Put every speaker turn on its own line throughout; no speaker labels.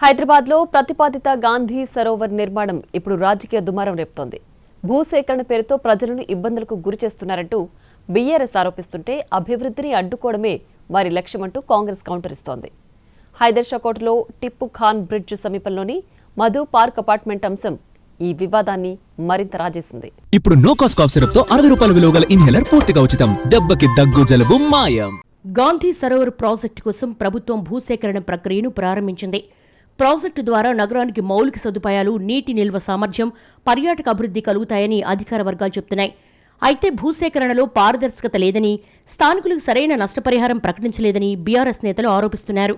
హైదరాబాద్లో ప్రతిపాదిత గాంధీ సరోవర్ నిర్మాణం ఇప్పుడు రాజకీయ దుమారం రేపుతోంది. భూసేకరణ పేరుతో ప్రజలను ఇబ్బందులకు గురిచేస్తున్నారంటూ బీఆర్ఎస్ ఆరోపిస్తుంటే అభివృద్ధిని అడ్డుకోవడమే వారి లక్ష్యమంటూ కాంగ్రెస్ కౌంటర్ ఇస్తోంది. హైదర్షాకోటలో టిప్పు ఖాన్ బ్రిడ్జ్ సమీపంలోని మధు పార్క్ అపార్ట్మెంట్ అంశం ఈ వివాదాన్ని మరింత రాజేసింది.
ఇప్పుడు నో కాస్ట్ కాఫ్ సిరప్ తో 60 రూపాయల విలువ గల ఇన్హేలర్ పూర్తిగా ఉచితం. దెబ్బకి దగ్గు జలుబు మాయం.
గాంధీ సరోవర్ ప్రాజెక్టు కోసం ప్రభుత్వం భూసేకరణ ప్రక్రియను ప్రారంభించింది. ప్రాజెక్టు ద్వారా నగరానికి మౌలిక సదుపాయాలు, నీటి నిల్వ సామర్థ్యం, పర్యాటక అభివృద్ధి కలుగుతాయని అధికార వర్గాలు చెబుతున్నాయి. అయితే భూసేకరణలో పారదర్శకత లేదని, స్థానికులకు సరైన నష్టపరిహారం ప్రకటించలేదని బీఆర్ఎస్ నేతలు ఆరోపిస్తున్నారు.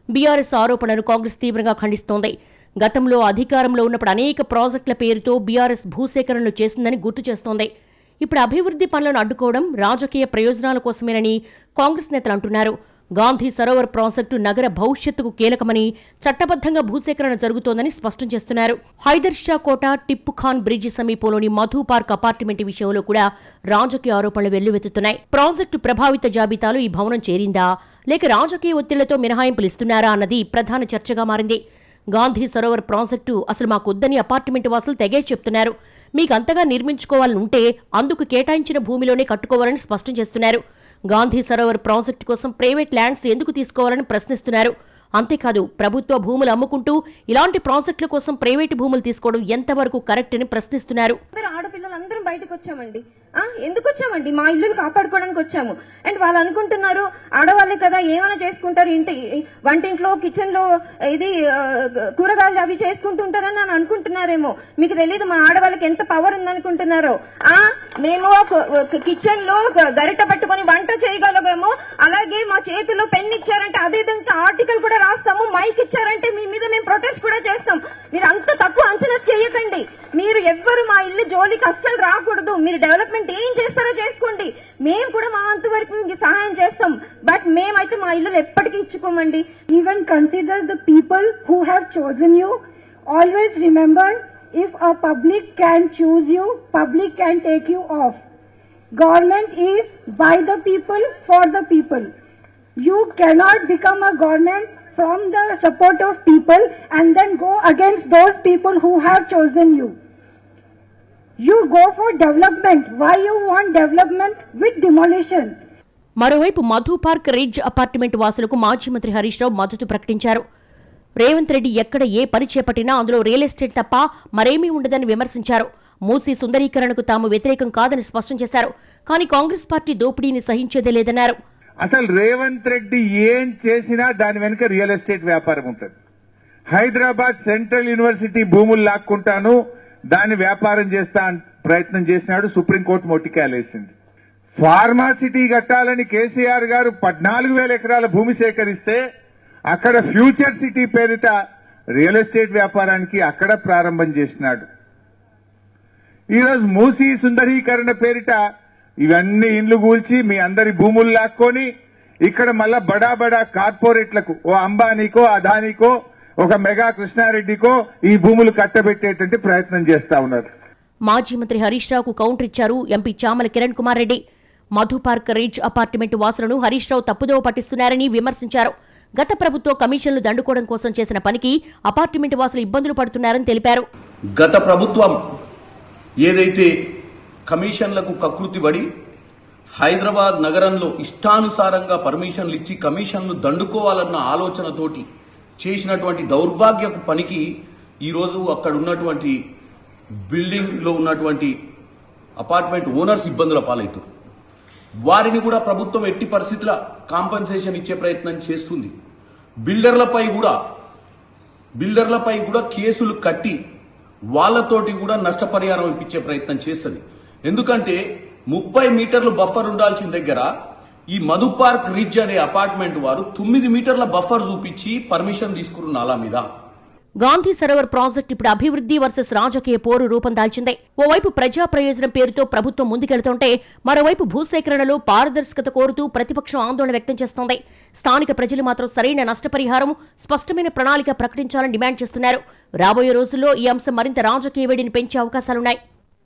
బీఆర్ఎస్ ఆరోపణను కాంగ్రెస్ తీవ్రంగా ఖండిస్తోంది. గతంలో అధికారంలో ఉన్నప్పుడు అనేక ప్రాజెక్టుల పేరుతో బీఆర్ఎస్ భూసేకరణలు చేసిందని గుర్తు చేస్తోంది. ఇప్పుడు అభివృద్ధి పనులను అడ్డుకోవడం రాజకీయ ప్రయోజనాల కోసమేనని కాంగ్రెస్ నేతలు అంటున్నారు. గాంధీ సరోవర్ ప్రాజెక్టు నగర భవిష్యత్తుకు కీలకమని, చట్టబద్ధంగా భూసేకరణ జరుగుతోందని స్పష్టం చేస్తున్నారు. హైదర్షా కోట టిప్పు ఖాన్ బ్రిడ్జి సమీపంలోని మధు పార్క్ అపార్ట్మెంట్ విషయంలో కూడా రాజకీయ ఆరోపణలు వెల్లువెత్తుతున్నాయి. ప్రాజెక్టు ప్రభావిత జాబితాలో ఈ భవనం చేరిందా, లేక రాజకీయ ఒత్తిళ్లతో మినహాయింపులు ఇస్తున్నారా అన్నది ప్రధాన చర్చగా మారింది. గాంధీ సరోవర్ ప్రాజెక్టు అసలు మాకొద్దని అపార్ట్మెంట్ వాసులు తెగేసి చెప్తున్నారు. మీకు అంతగా నిర్మించుకోవాలని ఉంటే అందుకు కేటాయించిన భూమిలోనే కట్టుకోవాలని స్పష్టం చేస్తున్నారు. గాంధీ సరోవర్ ప్రాజెక్టు కోసం ప్రైవేట్ ల్యాండ్స్ ఎందుకు తీసుకోవాలని ప్రశ్నిస్తున్నారు. అంతేకాదు, ప్రభుత్వ భూములు అమ్ముకుంటూ ఇలాంటి ప్రాజెక్టుల కోసం ప్రైవేటు భూములు తీసుకోవడం ఎంతవరకు కరెక్ట్ అని ప్రశ్నిస్తున్నారు.
ఆడపిల్లలందరం బయటకు వచ్చామండి. ఎందుకు వచ్చామండి? మా ఇల్లుని కాపాడుకోవడానికి వచ్చాము. అండ్ వాళ్ళు అనుకుంటున్నారు ఆడవాళ్ళే కదా ఏమైనా చేసుకుంటారు, ఇంటి వంటింట్లో కిచెన్ లో ఇది కూరగాయలు అవి చేసుకుంటుంటారని అని అనుకుంటున్నారేమో. మీకు తెలియదు మా ఆడవాళ్ళకి ఎంత పవర్ ఉందనుకుంటున్నారో. మేము కిచెన్ లో గరిట పట్టుకొని వంట చేయగలమేమో, అలాగే మా చేతిలో పెన్ ఇచ్చారంటే అదే విధంగా ఆర్టికల్ కూడా రాస్తాము, మైక్ ఇచ్చారంటే మీ మీద మేము ప్రొటెస్ట్ కూడా చేస్తాం. మీరు అంత తక్కువ అంచనా చేయకండి. మీరు ఎవ్వరు మా ఇల్లు జోలికి అస్సలు రాకూడదు. మీరు డెవలప్మెంట్ ఏం చేస్తారో చేసుకోండి, మేము కూడా మా అంత వరకు మీకు సహాయం చేస్తాం. బట్ మేమైతే మా ఇల్లు ఎప్పటికీ ఇచ్చుకోమండి.
Even consider the people who have chosen you. Always remember, if a public can choose you, public can take you off. Government is by the people, for the people. You cannot become a government from the support of people and then go against those people who have chosen you. You go for development. Why you want development with demolition?
మరోవైపు Madhu Park Ridge apartment వాసులకు మాజీ మంత్రి హరీష్ రావు మద్దతు ప్రకటించారు. రేవంత్ రెడ్డి ఎక్కడ ఏ పని చేపట్టినా అందులో real estate తప్ప మరేమీ ఉండదని విమర్శించారు. మూసీ సుందరీకరణకు తాము వ్యతిరేకం కాదని స్పష్టం చేశారు. కానీ కాంగ్రెస్ పార్టీ దోపిడీని సహించేదే లేదన్నారు.
అసలు రేవంత్ రెడ్డి ఏం చేసినా దాని వెనుక రియల్ ఎస్టేట్ వ్యాపారం ఉంటుంది. హైదరాబాద్ సెంట్రల్ యూనివర్సిటీ భూములు లాక్కుంటాను, దాన్ని వ్యాపారం చేస్తా ప్రయత్నం చేసినాడు. సుప్రీంకోర్టు మొట్టికాయలేసింది. ఫార్మాసిటీ కట్టాలని కేసీఆర్ గారు 14,000 ఎకరాల భూమి సేకరిస్తే అక్కడ ఫ్యూచర్ సిటీ పేరిట రియల్ ఎస్టేట్ వ్యాపారానికి అక్కడ ప్రారంభం చేసినాడు. ఈరోజు మూసీ సుందరీకరణ పేరిట ఇవన్నీ ఇండ్లు కూల్చి మీ అందరి భూములు లాక్కొని ఇక్కడ మళ్ళా బడా బడా కార్పొరేట్లకు, ఓ అంబానీకో అదానీకో ఒక మెగా కృష్ణారెడ్డికో ఈ భూములు కట్టబెట్టేటువంటి ప్రయత్నం చేస్తా ఉన్నారు.
మాజీ మంత్రి హరీష్ రావుకు కౌంటర్ ఇచ్చారు MP Chamala Kiran Kumar Reddy. Madhu Park Ridge apartment వాసులను హరీష్ రావు తప్పుదోవ పట్టిస్తున్నారని విమర్శించారు. గత ప్రభుత్వ కమిషన్లు దండుకోవడం కోసం చేసిన పనికి అపార్ట్మెంట్ వాసులు ఇబ్బందులు పడుతున్నారని తెలిపారు.
గత ప్రభుత్వం ఏదైతే కమిషన్లకు కకృతిపడి హైదరాబాద్ నగరంలో ఇష్టానుసారంగా పర్మిషన్లు ఇచ్చి కమిషన్లు దండుకోవాలన్న ఆలోచనతోటి చేసినటువంటి దౌర్భాగ్యపు పనికి ఈరోజు అక్కడ ఉన్నటువంటి బిల్డింగ్లో ఉన్నటువంటి అపార్ట్మెంట్ ఓనర్స్ ఇబ్బందుల పాలవుతారు. వారిని కూడా ప్రభుత్వం ఎట్టి పరిస్థితుల కాంపన్సేషన్ ఇచ్చే ప్రయత్నం చేస్తుంది. బిల్డర్లపై కూడా కేసులు కట్టి వాళ్లతోటి కూడా నష్టపరిహారం ఇప్పించే ప్రయత్నం చేస్తుంది. ఎందుకంటే 30 మీటర్లు బఫర్ ఉండాల్సిన దగ్గర ఈ మధు పార్క్ రిడ్జ్ అనే అపార్ట్మెంట్ వారు 9 మీటర్ల బఫర్ చూపించి పర్మిషన్ తీసుకున్న నాలా మీద.
గాంధీ సరోవర్ ప్రాజెక్టు ఇప్పుడు అభివృద్ధి వర్సెస్ రాజకీయ పోరు రూపం దాల్చింది. ఓవైపు ప్రజా ప్రయోజనం పేరుతో ప్రభుత్వం ముందుకెళ్తుంటే, మరోవైపు భూసేకరణలో పారదర్శకత కోరుతూ ప్రతిపక్షం ఆందోళన వ్యక్తం చేస్తోంది. స్థానిక ప్రజలు మాత్రం సరైన నష్టపరిహారం, స్పష్టమైన ప్రణాళిక ప్రకటించాలని డిమాండ్ చేస్తున్నారు. రాబోయే రోజుల్లో ఈ అంశం మరింత రాజకీయ వేడిని పెంచే అవకాశాలున్నాయి.